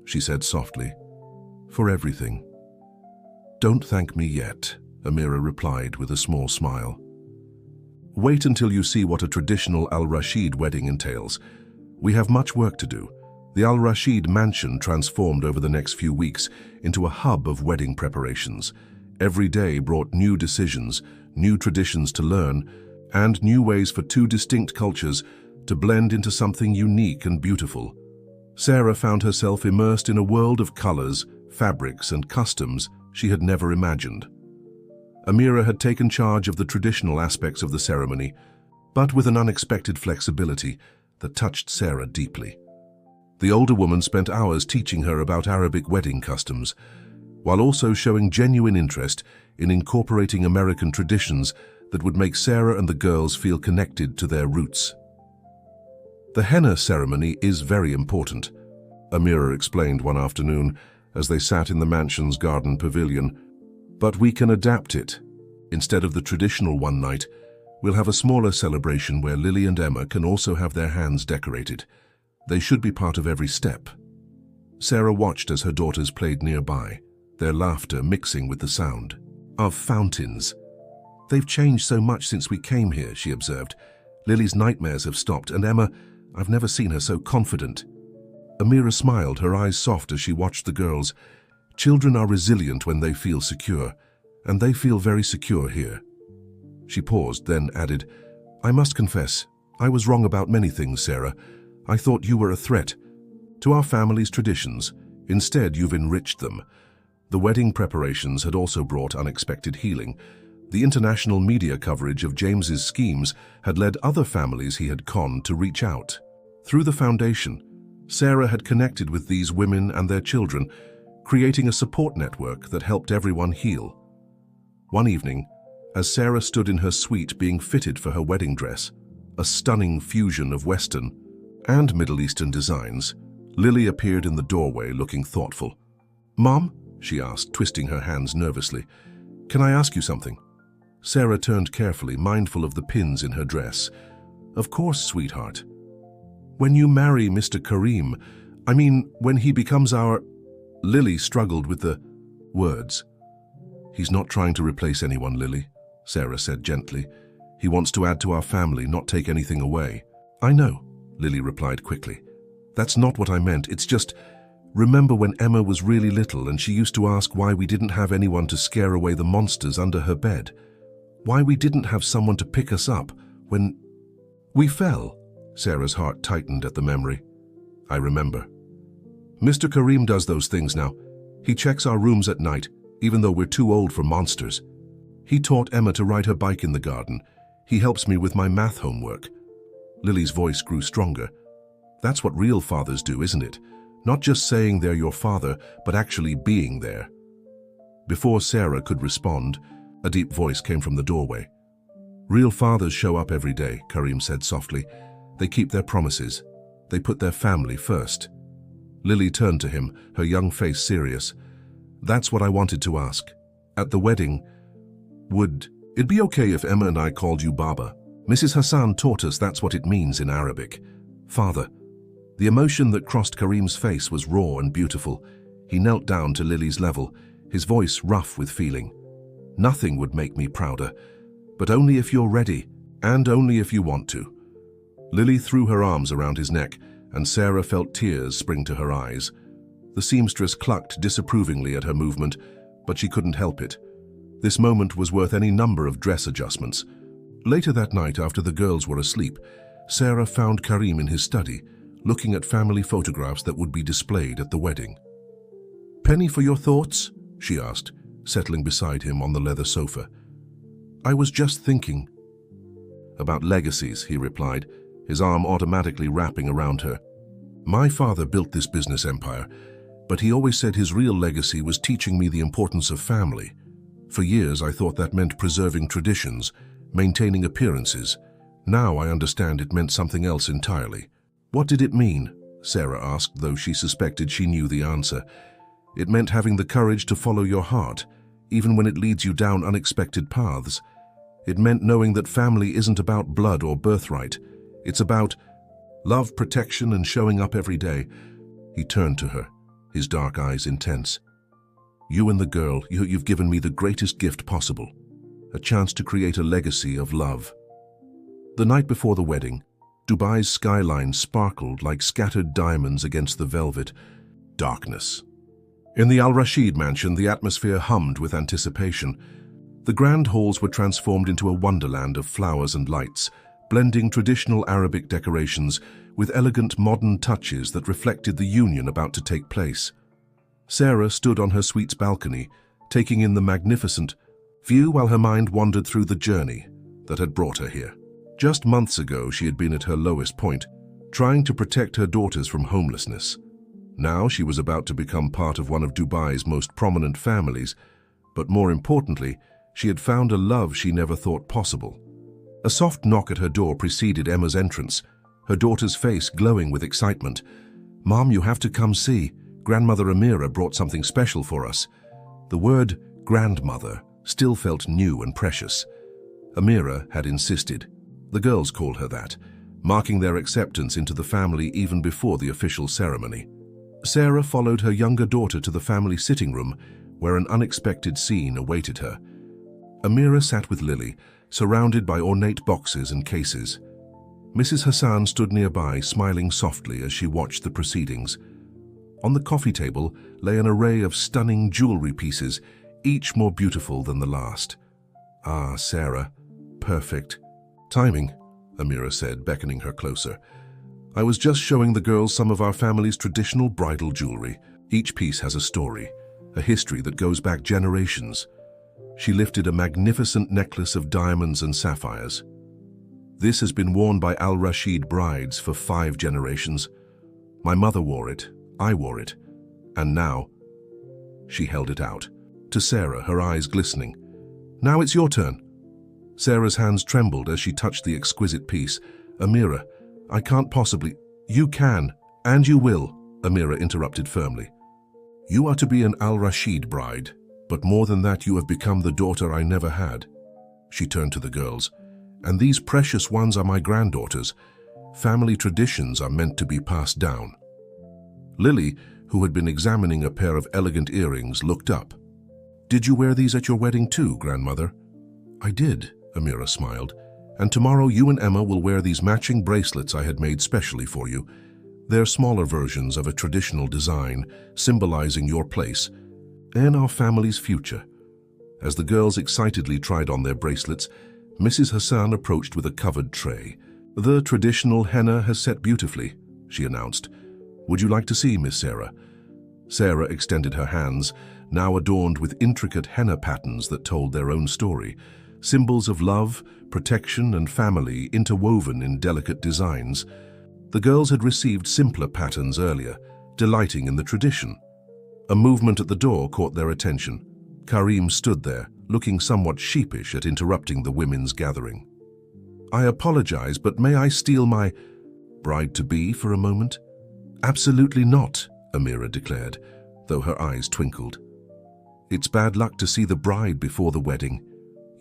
she said softly, "for everything." "Don't thank me yet," Amira replied with a small smile. "Wait until you see what a traditional Al-Rashid wedding entails. We have much work to do." The Al-Rashid mansion transformed over the next few weeks into a hub of wedding preparations. Every day brought new decisions, new traditions to learn, and new ways for two distinct cultures to blend into something unique and beautiful. Sarah found herself immersed in a world of colors, fabrics, and customs she had never imagined. Amira had taken charge of the traditional aspects of the ceremony, but with an unexpected flexibility that touched Sarah deeply. The older woman spent hours teaching her about Arabic wedding customs, while also showing genuine interest in incorporating American traditions that would make Sarah and the girls feel connected to their roots. "The henna ceremony is very important," Amira explained one afternoon as they sat in the mansion's garden pavilion. "But we can adapt it. Instead of the traditional one night, we'll have a smaller celebration where Lily and Emma can also have their hands decorated. They should be part of every step." Sarah watched as her daughters played nearby, their laughter mixing with the sound of fountains. "They've changed so much since we came here," she observed. "Lily's nightmares have stopped, and Emma, I've never seen her so confident." Amira smiled, her eyes soft as she watched the girls. Children are resilient when they feel secure, and they feel very secure here. She paused, then added, "I must confess, I was wrong about many things, Sarah. I thought you were a threat to our family's traditions. Instead, you've enriched them." The wedding preparations had also brought unexpected healing. The international media coverage of James's schemes had led other families he had conned to reach out. Through the foundation, Sarah had connected with these women and their children, creating a support network that helped everyone heal. One evening, as Sarah stood in her suite being fitted for her wedding dress, a stunning fusion of Western and Middle Eastern designs, Lily appeared in the doorway looking thoughtful. "Mom?" she asked, twisting her hands nervously. "Can I ask you something?" Sarah turned carefully, mindful of the pins in her dress. "Of course, sweetheart. When you marry Mr. Karim, when he becomes our—" Lily struggled with the words. "He's not trying to replace anyone, Lily," Sarah said gently. "He wants to add to our family, not take anything away." "I know," Lily replied quickly. "That's not what I meant. It's just, remember when Emma was really little and she used to ask why we didn't have anyone to scare away the monsters under her bed? Why we didn't have someone to pick us up when we fell?" Sarah's heart tightened at the memory. "I remember. Mr. Karim does those things now. He checks our rooms at night, even though we're too old for monsters. He taught Emma to ride her bike in the garden. He helps me with my math homework." Lily's voice grew stronger. "That's what real fathers do, isn't it? Not just saying they're your father, but actually being there." Before Sarah could respond, a deep voice came from the doorway. "Real fathers show up every day," Karim said softly. "They keep their promises. They put their family first." Lily turned to him, her young face serious. "That's what I wanted to ask. At the wedding, would it be okay if Emma and I called you Baba? Mrs. Hassan taught us that's what it means in Arabic. Father." The emotion that crossed Karim's face was raw and beautiful. He knelt down to Lily's level, his voice rough with feeling. "Nothing would make me prouder, but only if you're ready, and only if you want to." Lily threw her arms around his neck, and Sarah felt tears spring to her eyes. The seamstress clucked disapprovingly at her movement, but she couldn't help it. This moment was worth any number of dress adjustments. Later that night, after the girls were asleep, Sarah found Karim in his study, looking at family photographs that would be displayed at the wedding. "Penny for your thoughts?" she asked, settling beside him on the leather sofa. "I was just thinking." "About legacies," he replied, his arm automatically wrapping around her. "My father built this business empire, but he always said his real legacy was teaching me the importance of family. For years I thought that meant preserving traditions, maintaining appearances. Now I understand it meant something else entirely." "What did it mean?" Sarah asked, though she suspected she knew the answer. "It meant having the courage to follow your heart, even when it leads you down unexpected paths. It meant knowing that family isn't about blood or birthright. It's about love, protection, and showing up every day." He turned to her, his dark eyes intense. "You and the girl, you've given me the greatest gift possible, a chance to create a legacy of love." The night before the wedding, Dubai's skyline sparkled like scattered diamonds against the velvet. Darkness. In the Al Rashid mansion, the atmosphere hummed with anticipation. The grand halls were transformed into a wonderland of flowers and lights, blending traditional Arabic decorations with elegant modern touches that reflected the union about to take place. Sarah stood on her suite's balcony, taking in the magnificent view while her mind wandered through the journey that had brought her here. Just months ago, she had been at her lowest point, trying to protect her daughters from homelessness. Now she was about to become part of one of Dubai's most prominent families, but more importantly, she had found a love she never thought possible. A soft knock at her door preceded Emma's entrance, her daughter's face glowing with excitement. "Mom, you have to come see. Grandmother Amira brought something special for us." The word grandmother still felt new and precious. Amira had insisted. The girls called her that, marking their acceptance into the family even before the official ceremony. Sarah followed her younger daughter to the family sitting room, where an unexpected scene awaited her. Amira sat with Lily, surrounded by ornate boxes and cases. Mrs. Hassan stood nearby, smiling softly as she watched the proceedings. On the coffee table lay an array of stunning jewelry pieces, each more beautiful than the last. "Ah, Sarah, perfect timing," Amira said, beckoning her closer. "I was just showing the girls some of our family's traditional bridal jewelry. Each piece has a story, a history that goes back generations." She lifted a magnificent necklace of diamonds and sapphires. "This has been worn by Al Rashid brides for 5 generations. My mother wore it, I wore it, and now..." She held it out to Sarah, her eyes glistening. "Now it's your turn." Sarah's hands trembled as she touched the exquisite piece. "Amira, I can't possibly..." "You can, and you will," Amira interrupted firmly. "You are to be an Al Rashid bride, but more than that, you have become the daughter I never had." She turned to the girls. "And these precious ones are my granddaughters. Family traditions are meant to be passed down." Lily, who had been examining a pair of elegant earrings, looked up. "Did you wear these at your wedding too, grandmother?" "I did," Amira smiled. "And tomorrow you and Emma will wear these matching bracelets I had made specially for you. They're smaller versions of a traditional design, symbolizing your place and our family's future." As the girls excitedly tried on their bracelets, Mrs. Hassan approached with a covered tray. "The traditional henna has set beautifully," she announced. "Would you like to see, Miss Sarah?" Sarah extended her hands, now adorned with intricate henna patterns that told their own story, symbols of love, protection, and family interwoven in delicate designs. The girls had received simpler patterns earlier, delighting in the tradition. A movement at the door caught their attention. Karim stood there, looking somewhat sheepish at interrupting the women's gathering. "I apologize, but may I steal my bride-to-be for a moment?" "Absolutely not," Amira declared, though her eyes twinkled. "It's bad luck to see the bride before the wedding.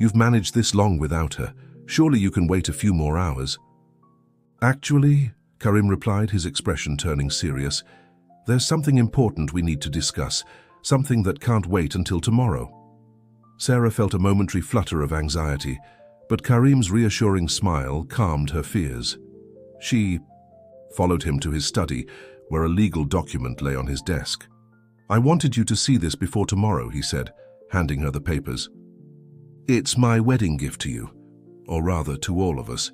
You've managed this long without her. Surely you can wait a few more hours." "Actually," Karim replied, his expression turning serious. "There's something important we need to discuss, something that can't wait until tomorrow." Sarah felt a momentary flutter of anxiety, but Karim's reassuring smile calmed her fears. She followed him to his study, where a legal document lay on his desk. "I wanted you to see this before tomorrow," he said, handing her the papers. "It's my wedding gift to you, or rather to all of us."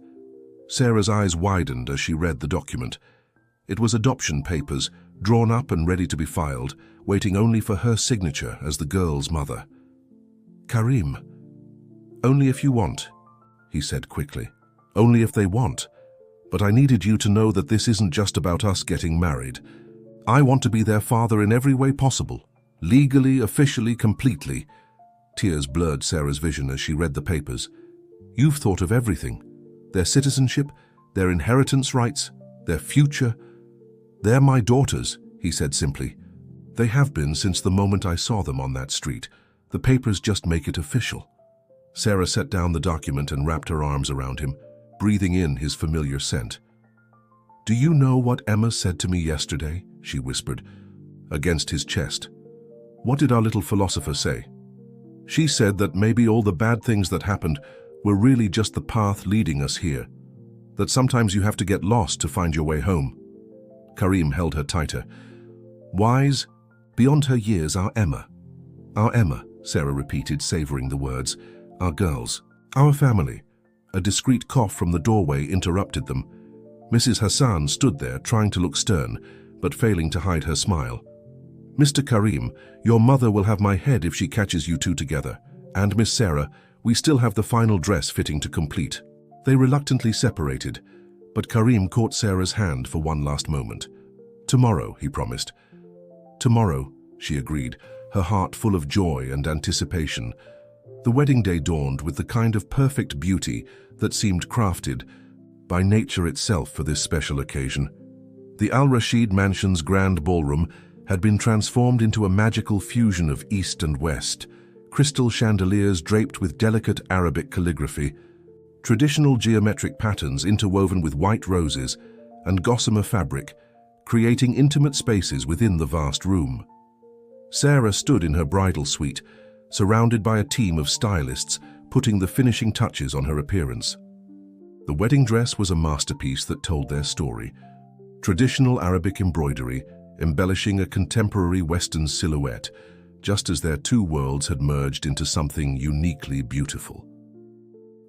Sarah's eyes widened as she read the document. It was adoption papers, drawn up and ready to be filed, waiting only for her signature as the girl's mother. "Karim, only if you want," he said quickly. "Only if they want. But I needed you to know that this isn't just about us getting married. I want to be their father in every way possible, legally, officially, completely." Tears blurred Sarah's vision as she read the papers. "You've thought of everything. Their citizenship, their inheritance rights, their future. They're my daughters," he said simply. "They have been since the moment I saw them on that street. The papers just make it official." Sarah set down the document and wrapped her arms around him, breathing in his familiar scent. "Do you know what Emma said to me yesterday?" she whispered, against his chest. "What did our little philosopher say?" "She said that maybe all the bad things that happened were really just the path leading us here. That sometimes you have to get lost to find your way home." Karim held her tighter. "Wise, beyond her years, our Emma." "Our Emma," Sarah repeated, savoring the words. "Our girls. Our family." A discreet cough from the doorway interrupted them. Mrs. Hassan stood there, trying to look stern, but failing to hide her smile. "Mr. Karim, your mother will have my head if she catches you two together. And Miss Sarah, we still have the final dress fitting to complete." They reluctantly separated, but Karim caught Sarah's hand for one last moment. "Tomorrow," he promised. "Tomorrow," she agreed, her heart full of joy and anticipation. The wedding day dawned with the kind of perfect beauty that seemed crafted by nature itself for this special occasion. The Al Rashid Mansion's grand ballroom had been transformed into a magical fusion of East and West, crystal chandeliers draped with delicate Arabic calligraphy, traditional geometric patterns interwoven with white roses, and gossamer fabric, creating intimate spaces within the vast room. Sarah stood in her bridal suite, surrounded by a team of stylists, putting the finishing touches on her appearance. The wedding dress was a masterpiece that told their story. Traditional Arabic embroidery, embellishing a contemporary Western silhouette, just as their two worlds had merged into something uniquely beautiful.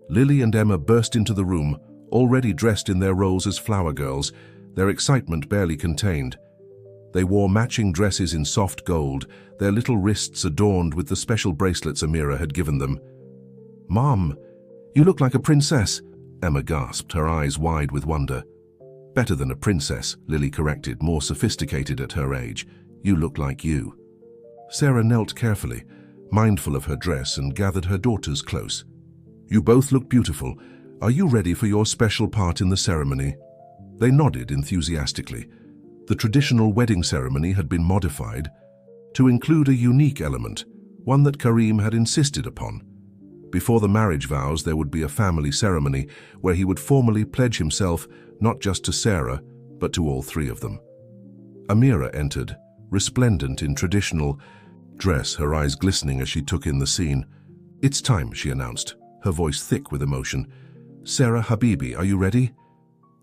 Lily and Emma burst into the room, already dressed in their roles as flower girls, their excitement barely contained. They wore matching dresses in soft gold, their little wrists adorned with the special bracelets Amira had given them. "Mom, you look like a princess," Emma gasped, her eyes wide with wonder. "Better than a princess," Lily corrected, more sophisticated at her age. "You look like you." Sarah knelt carefully, mindful of her dress, and gathered her daughters close. "You both look beautiful. Are you ready for your special part in the ceremony?" They nodded enthusiastically. The traditional wedding ceremony had been modified to include a unique element, one that Karim had insisted upon. Before the marriage vows, there would be a family ceremony where he would formally pledge himself not just to Sarah, but to all three of them. Amira entered, resplendent in traditional dress, her eyes glistening as she took in the scene. "It's time," she announced, her voice thick with emotion. "Sarah Habibi, are you ready?"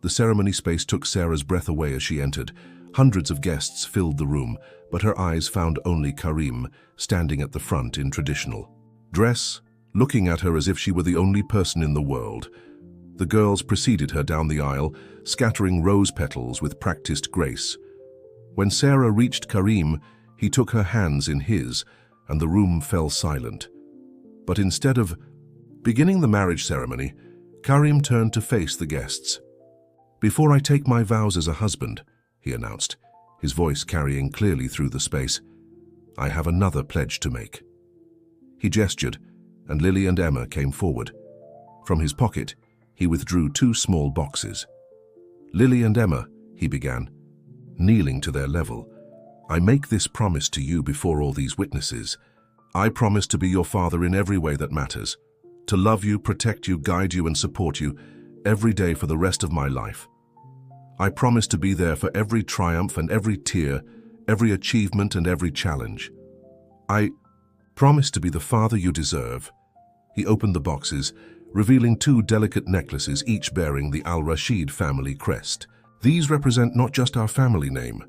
The ceremony space took Sarah's breath away as she entered. Hundreds of guests filled the room, but her eyes found only Karim, standing at the front in traditional dress, looking at her as if she were the only person in the world. The girls preceded her down the aisle, scattering rose petals with practiced grace. When Sarah reached Karim, he took her hands in his, and the room fell silent. But instead of beginning the marriage ceremony, Karim turned to face the guests. "Before I take my vows as a husband," he announced, his voice carrying clearly through the space, "I have another pledge to make." He gestured, and Lily and Emma came forward. From his pocket, he withdrew 2 small boxes. "Lily and Emma," he began, kneeling to their level, "I make this promise to you before all these witnesses. I promise to be your father in every way that matters, to love you, protect you, guide you, and support you every day for the rest of my life. I promise to be there for every triumph and every tear, every achievement and every challenge. I promise to be the father you deserve." He opened the boxes, revealing 2 delicate necklaces, each bearing the Al-Rashid family crest. "These represent not just our family name,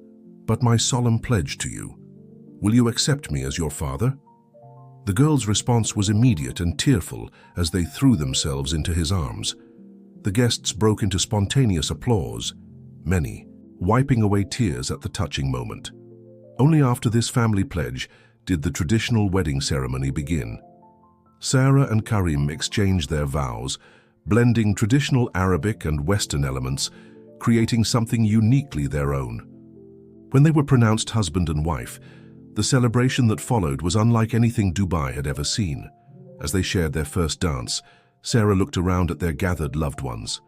but my solemn pledge to you. Will you accept me as your father?" The girl's response was immediate and tearful as they threw themselves into his arms. The guests broke into spontaneous applause, many wiping away tears at the touching moment. Only after this family pledge did the traditional wedding ceremony begin. Sarah and Karim exchanged their vows, blending traditional Arabic and Western elements, creating something uniquely their own. When they were pronounced husband and wife, the celebration that followed was unlike anything Dubai had ever seen. As they shared their first dance, Sarah looked around at their gathered loved ones.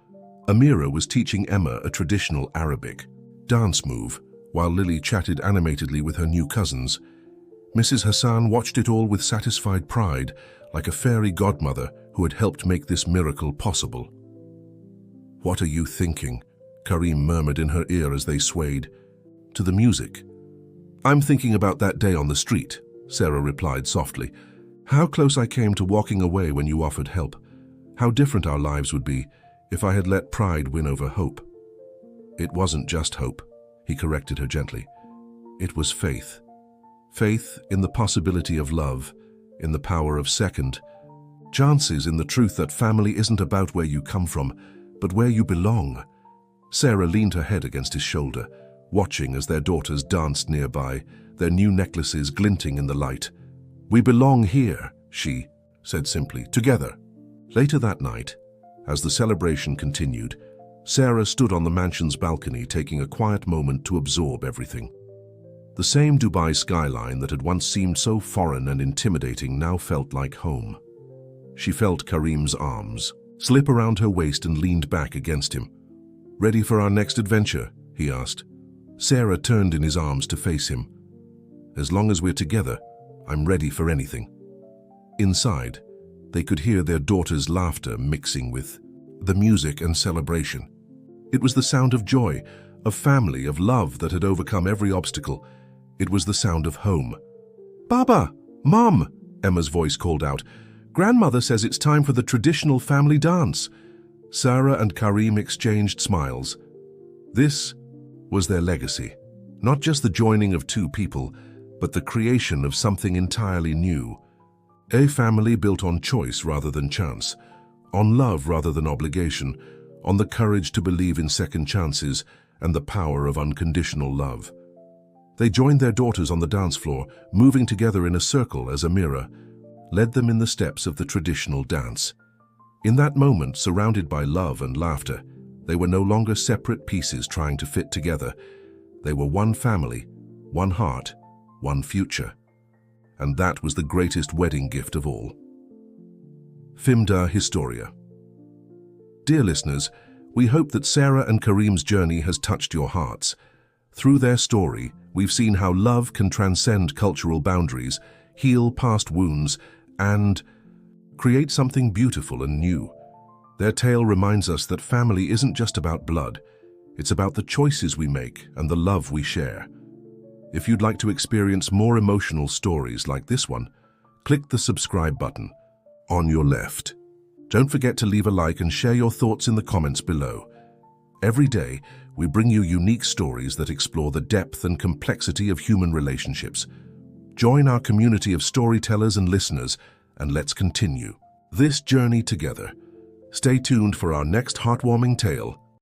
Amira was teaching Emma a traditional Arabic dance move, while Lily chatted animatedly with her new cousins. Mrs. Hassan watched it all with satisfied pride, like a fairy godmother who had helped make this miracle possible. "What are you thinking?" Karim murmured in her ear as they swayed to the music. "I'm thinking about that day on the street," Sarah replied softly. "How close I came to walking away when you offered help. How different our lives would be if I had let pride win over hope." "It wasn't just hope," he corrected her gently. "It was faith. Faith in the possibility of love, in the power of second chances, in the truth that family isn't about where you come from, but where you belong." Sarah leaned her head against his shoulder, watching as their daughters danced nearby, their new necklaces glinting in the light. "We belong here," she said simply, "together." Later that night, as the celebration continued, Sarah stood on the mansion's balcony, taking a quiet moment to absorb everything. The same Dubai skyline that had once seemed so foreign and intimidating now felt like home. She felt Karim's arms slip around her waist and leaned back against him. "Ready for our next adventure?" he asked. Sarah turned in his arms to face him. "As long as we're together, I'm ready for anything." Inside, they could hear their daughter's laughter mixing with the music and celebration. It was the sound of joy, of family, of love that had overcome every obstacle. It was the sound of home. "Baba! Mom!" Emma's voice called out. "Grandmother says it's time for the traditional family dance." Sarah and Karim exchanged smiles. This was their legacy. Not just the joining of 2 people, but the creation of something entirely new. A family built on choice rather than chance, on love rather than obligation, on the courage to believe in second chances and the power of unconditional love. They joined their daughters on the dance floor, moving together in a circle as Amira led them in the steps of the traditional dance. In that moment, surrounded by love and laughter, they were no longer separate pieces trying to fit together. They were one family, one heart, one future. And that was the greatest wedding gift of all. Fimda Historia. Dear listeners, we hope that Sarah and Karim's journey has touched your hearts. Through their story, we've seen how love can transcend cultural boundaries, heal past wounds, and create something beautiful and new. Their tale reminds us that family isn't just about blood. It's about the choices we make and the love we share. If you'd like to experience more emotional stories like this one, click the subscribe button on your left. Don't forget to leave a like and share your thoughts in the comments below. Every day, we bring you unique stories that explore the depth and complexity of human relationships. Join our community of storytellers and listeners, and let's continue this journey together. Stay tuned for our next heartwarming tale